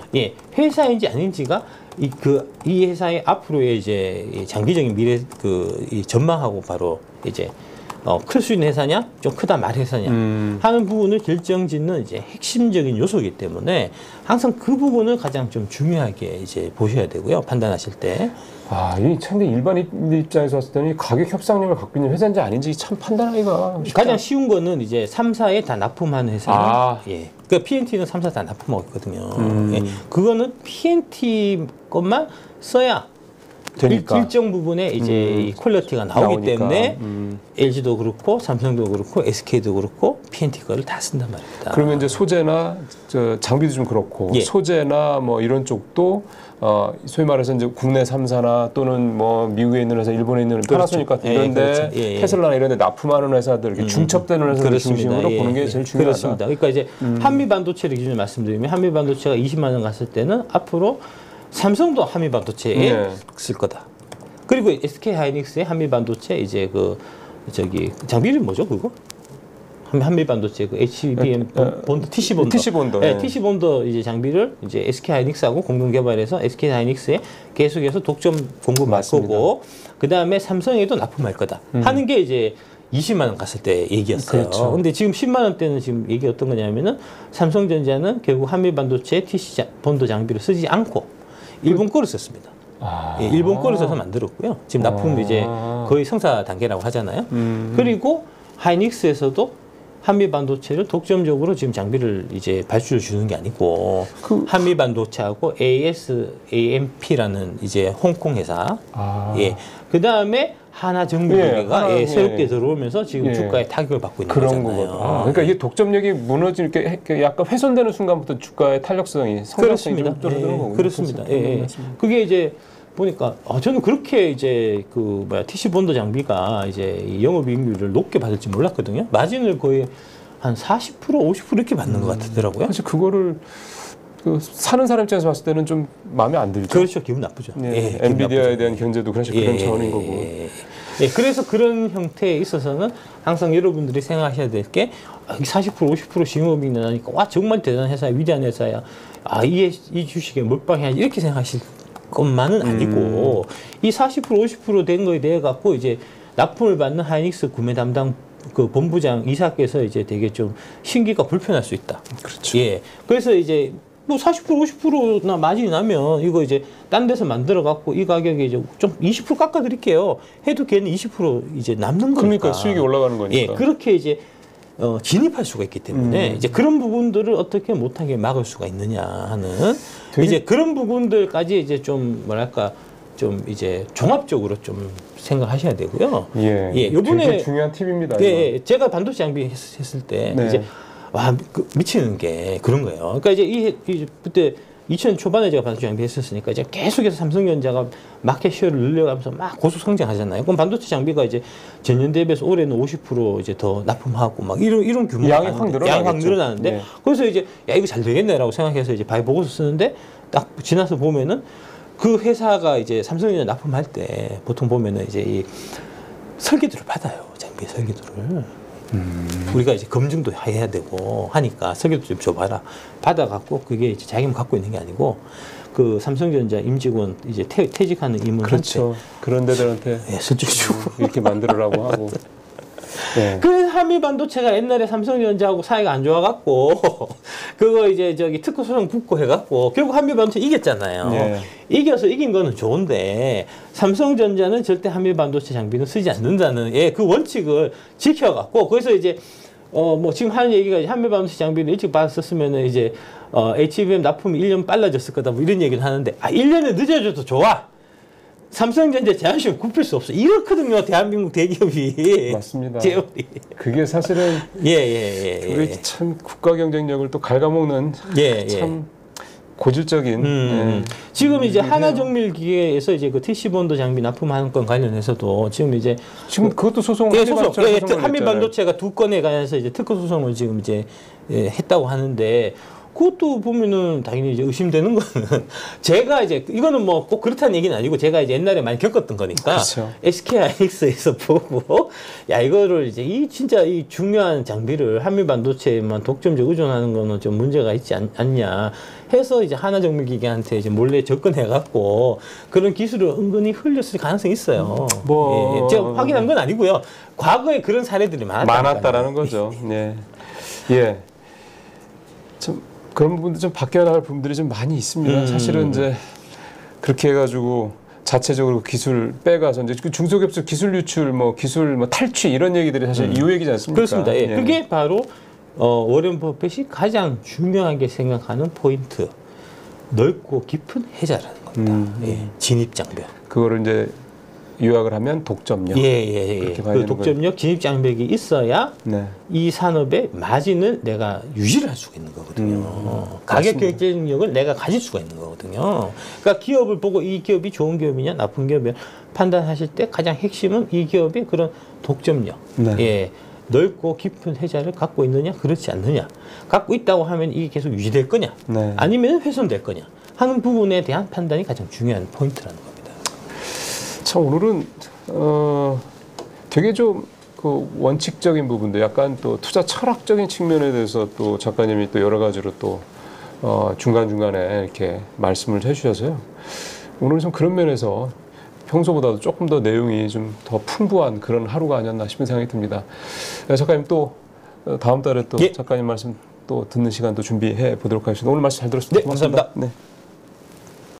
회사인지 아닌지가 이 회사의 앞으로의 이제 장기적인 미래 이 전망하고 바로 이제 클 수 있는 회사냐, 좀 크다 말 회사냐 하는 부분을 결정짓는 이제 핵심적인 요소이기 때문에 항상 그 부분을 가장 좀 중요하게 이제 보셔야 되고요. 판단하실 때. 이 근데 일반인 입장에서 봤을 때는 가격 협상력을 갖고 있는 회사인지 아닌지 참 판단하기가 쉽지 가장 쉬운 거는 이제 3사에 다 납품하는 회사는 그러니까 PNT는 3사 다 납품하고 있거든요. 그거는 PNT 것만 써야 되니까. 일정 부분에 이제 이 퀄리티가 나오기 때문에 LG도 그렇고 삼성도 그렇고 SK도 그렇고 PNT 거를 다 쓴단 말입니다. 그러면 이제 소재나 장비도 좀 그렇고 소재나 뭐 이런 쪽도 소위 말해서 이제 국내 3사나 또는 뭐 미국에 있는 회사, 일본에 있는 파나소닉 같은 이런데 테슬라나 이런데 납품하는 회사들, 이렇게 중첩되는 회사들 중심으로 보는 게 제일 중요하다. 그렇습니다. 그러니까 이제 한미 반도체를 기준으로 말씀드리면 한미 반도체가 20만 원 갔을 때는 앞으로 삼성도 한미 반도체에 쓸 거다. 그리고 SK 하이닉스의 한미 반도체 이제 장비 이름 뭐죠 그거? 한미 반도체 HBM 본드, TC 본드. TC 본드 이제 장비를 이제 SK 하이닉스하고 공동 개발해서 SK 하이닉스에 계속해서 독점 공급할 거고, 그 다음에 삼성에도 납품할 거다 하는 게 이제 20만 원 갔을 때 얘기였어요. 그렇죠. 근데 지금 10만 원대는 지금 얘기 어떤 거냐면은 삼성전자는 결국 한미 반도체 TC 본드 장비를 쓰지 않고 일본 거를 썼습니다. 일본 거를 써서 만들었고요. 지금 납품 이제 거의 성사 단계라고 하잖아요. 그리고 하이닉스에서도 한미 반도체를 독점적으로 지금 장비를 이제 발주를 주는 게 아니고 한미 반도체하고 ASAMP라는 이제 홍콩 회사, 그 다음에 하나정밀기계가 새롭게 들어오면서 지금 주가에 타격을 받고 있는 그런 거잖아요. 거거든요. 그러니까 이게 독점력이 무너질 게 약간 훼손되는 순간부터 주가의 탄력성이 성장성이 좀 떨어지는 거군요. 그렇습니다. 그게 이제 보니까 저는 그렇게 이제 그 TC 본드 장비가 이제 이 영업이익률을 높게 받을지 몰랐거든요. 마진을 거의 한 40% 50% 이렇게 받는 것 같더라고요. 사실 그거를 사는 사람 입장에서 봤을 때는 좀 마음에 안 들죠. 그렇죠. 기분 나쁘죠. 엔비디아에 대한 견제도 그런 차원인 거고. 그래서 그런 형태에 있어서는 항상 여러분들이 생각하셔야 될 게 40% 50% 징업이익 나니까 와 정말 대단한 회사야, 위대한 회사야. 이 주식에 몰빵해야지 이렇게 생각하실 것만은 아니고 이 40% 50% 된 거에 대해 갖고 이제 납품을 받는 하이닉스 구매 담당 그 본부장 이사께서 이제 되게 좀 심기가 불편할 수 있다. 그렇죠. 그래서 이제 뭐 40% 50%나 마진이 나면 이거 이제 딴 데서 만들어 갖고 이 가격에 이제 좀 20% 깎아 드릴게요. 해도 걔는 20% 이제 남는 거니까. 그러니까 수익이 올라가는 거니까. 그렇게 이제 진입할 수가 있기 때문에 이제 그런 부분들을 어떻게 못하게 막을 수가 있느냐 하는 이제 그런 부분들까지 이제 좀 뭐랄까 좀 이제 종합적으로 좀 생각하셔야 되고요. 요번에 되게 중요한 팁입니다. 제가 반도체 장비 했을 때 이제 와 미치는 게 그런 거예요. 그러니까 이제 그때 2000 초반에 제가 반도체 장비 했었으니까 이제 계속해서 삼성전자가 마켓 쉐어를 늘려가면서 막 고속 성장하잖아요. 그럼 반도체 장비가 이제 전년 대비해서 올해는 50% 이제 더 납품하고 막 이런 규모 양이 확 늘어나는데 그래서 이제 야 이거 잘 되겠네라고 생각해서 이제 바이 보고서 쓰는데 딱 지나서 보면은 그 회사가 이제 삼성전자 납품할 때 보통 보면은 이제 이 설계도를 받아요. 장비 설계도를. 우리가 이제 검증도 해야 되고 하니까 설계도 좀 줘봐라. 받아갖고 그게 이제 자기만 갖고 있는 게 아니고 그 삼성전자 임직원 이제 퇴직하는 임원한테 그렇죠. 그런 데들한테 슬쩍 주고 이렇게 만들으라고 하고. 그래서 한미반도체가 옛날에 삼성전자하고 사이가 안 좋아갖고 그거 이제 저기 특허 소송 붙고 해갖고 결국 한미반도체 이겼잖아요. 이겨서 이긴 거는 좋은데 삼성전자는 절대 한미반도체 장비는 쓰지 않는다는 그 원칙을 지켜갖고 그래서 이제 뭐 지금 하는 얘기가 한미반도체 장비를 일찍 받았었으면은 이제 HBM 납품이 1년 빨라졌을 거다 뭐 이런 얘기를 하는데 1년을 늦어져도 좋아. 삼성전자 제한시험 굽힐 수 없어. 이렇거든요, 대한민국 대기업이. 맞습니다. 제어리. 그게 사실은 우리 참 국가 경쟁력을 또 갉아먹는 참 고질적인. 지금 이제 하나정밀기계에서 이제 그 TC 본드 장비 납품하는 건 관련해서도 지금 그것도 소송을 한미반도체가 2건에 관해서 이제 특허 소송을 지금 이제 했다고 하는데. 그것도 보면은 당연히 이제 의심되는 거는 제가 이제 이거는 뭐 꼭 그렇다는 얘기는 아니고 제가 이제 옛날에 많이 겪었던 거니까 SK하이닉스에서 보고 야 이거를 이제 진짜 이 중요한 장비를 한미반도체에만 독점적 의존하는 거는 좀 문제가 있지 않냐 해서 이제 하나정밀기계한테 이제 몰래 접근해갖고 그런 기술을 은근히 흘렸을 가능성이 있어요. 제가 확인한 건 아니고요. 과거에 그런 사례들이 많았다라는 거죠. 참 그런 부분도 좀 바뀌어 나갈 부분들이 좀 많이 있습니다. 사실은 이제 그렇게 해가지고 자체적으로 기술 빼가서 이제 그 중소기업체 기술 유출, 기술 탈취 이런 얘기들이 사실 이후 얘기지 않습니까? 그렇습니다. 그게 바로 워렌 버핏이 가장 중요하게 생각하는 포인트, 넓고 깊은 해자라는 겁니다. 진입장벽. 그거를 이제 요약을 하면 독점력. 그 독점력, 진입장벽이 있어야 이 산업의 마진을 내가 유지를 할 수가 있는 거거든요. 가격 경쟁력을 내가 가질 수가 있는 거거든요. 그러니까 기업을 보고 이 기업이 좋은 기업이냐, 나쁜 기업이냐 판단하실 때 가장 핵심은 이 기업의 그런 독점력. 넓고 깊은 해자를 갖고 있느냐, 그렇지 않느냐. 갖고 있다고 하면 이게 계속 유지될 거냐, 아니면 훼손될 거냐 하는 부분에 대한 판단이 가장 중요한 포인트라는 겁니다. 참 오늘은 되게 좀 그 원칙적인 부분도 약간 또 투자 철학적인 측면에 대해서 또 작가님이 또 여러 가지로 또 중간중간에 이렇게 말씀을 해주셔서요. 오늘은 좀 그런 면에서 평소보다도 조금 더 내용이 좀 더 풍부한 그런 하루가 아니었나 싶은 생각이 듭니다. 작가님 또 다음 달에 또 작가님 말씀 또 듣는 시간도 준비해 보도록 하겠습니다. 오늘 말씀 잘 들었습니다. 고맙습니다. 감사합니다.